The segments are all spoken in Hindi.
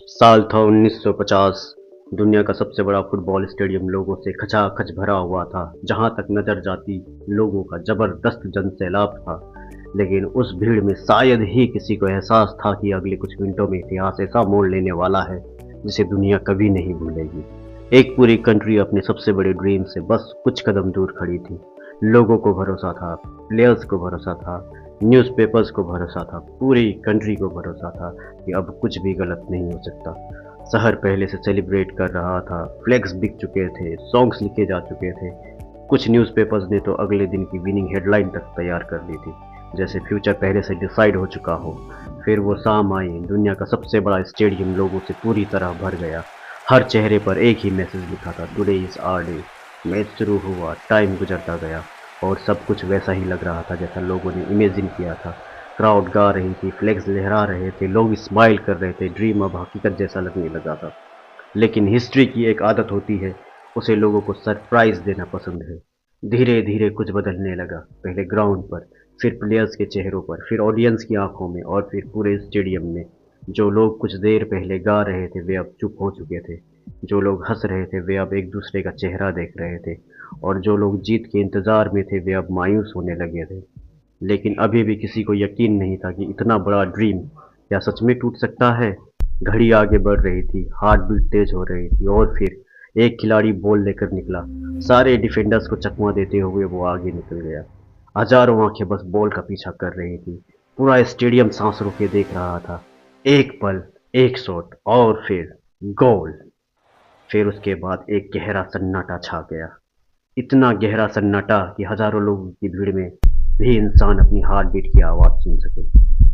साल था 1950। दुनिया का सबसे बड़ा फुटबॉल स्टेडियम लोगों से खचाखच भरा हुआ था। जहां तक नजर जाती लोगों का जबरदस्त जनसैलाब था। लेकिन उस भीड़ में शायद ही किसी को एहसास था कि अगले कुछ मिनटों में इतिहास ऐसा मोड़ लेने वाला है जिसे दुनिया कभी नहीं भूलेगी। एक पूरी कंट्री अपने सबसे बड़े ड्रीम से बस कुछ कदम दूर खड़ी थी। लोगों को भरोसा था, प्लेयर्स को भरोसा था, न्यूज़पेपर्स को भरोसा था, पूरी कंट्री को भरोसा था कि अब कुछ भी गलत नहीं हो सकता। शहर पहले से सेलिब्रेट कर रहा था, फ्लैग्स बिक चुके थे, सॉन्ग्स लिखे जा चुके थे। कुछ न्यूज़पेपर्स ने तो अगले दिन की विनिंग हेडलाइन तक तैयार कर ली थी, जैसे फ्यूचर पहले से डिसाइड हो चुका हो। फिर वो शाम आई, दुनिया का सबसे बड़ा स्टेडियम लोगों से पूरी तरह भर गया। हर चेहरे पर एक ही मैसेज लिखा था, today is our day. Match शुरू हुआ, टाइम गुजरता गया और सब कुछ वैसा ही लग रहा था जैसा लोगों ने इमेजिन किया था। क्राउड गा रही थी, फ्लैग्स लहरा रहे थे, लोग स्माइल कर रहे थे, ड्रीम अब हकीकत जैसा लगने लगा था। लेकिन हिस्ट्री की एक आदत होती है, उसे लोगों को सरप्राइज देना पसंद है। धीरे धीरे कुछ बदलने लगा, पहले ग्राउंड पर, फिर प्लेयर्स के चेहरों पर, फिर ऑडियंस की आंखों में और फिर पूरे स्टेडियम में। जो लोग कुछ देर पहले गा रहे थे वे अब चुप हो चुके थे। जो लोग हंस रहे थे वे अब एक दूसरे का चेहरा देख रहे थे। और जो लोग जीत के इंतजार में थे वे अब मायूस होने लगे थे। लेकिन अभी भी किसी को यकीन नहीं था कि इतना बड़ा ड्रीम क्या सच में टूट सकता है। घड़ी आगे बढ़ रही थी, हार्ट बीट तेज हो रही थी और फिर एक खिलाड़ी बॉल लेकर निकला। सारे डिफेंडर्स को चकमा देते हुए वो आगे निकल गया। हजारों आंखें बस बॉल का पीछा कर रही थी। पूरा स्टेडियम सांस रोके देख रहा था। एक पल, एक शॉट और फिर गोल। फिर उसके बाद एक गहरा सन्नाटा छा गया। इतना गहरा सन्नाटा कि हजारों लोगों की भीड़ में भी इंसान अपनी हार्ट बीट की आवाज सुन सके।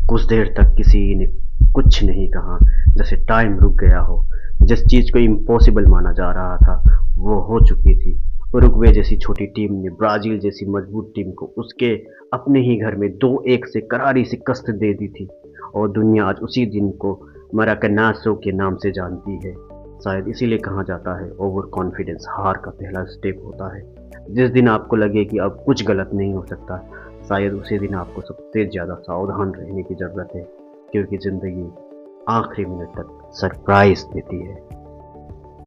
कुछ देर तक किसी ने कुछ नहीं कहा, जैसे टाइम रुक गया हो। जिस चीज को इम्पॉसिबल माना जा रहा था वो हो चुकी थी। उरुग्वे जैसी छोटी टीम ने ब्राजील जैसी मजबूत टीम को उसके अपने ही घर में 2-1 से करारी शिकस्त दे दी थी। और दुनिया आज उसी दिन को मराकनासो के नाम से जानती है। शायद इसीलिए कहा जाता है, ओवर कॉन्फिडेंस हार का पहला स्टेप होता है। जिस दिन आपको लगे कि अब कुछ गलत नहीं हो सकता, शायद उसी दिन आपको सबसे ज़्यादा सावधान रहने की ज़रूरत है, क्योंकि ज़िंदगी आखिरी मिनट तक सरप्राइज देती है।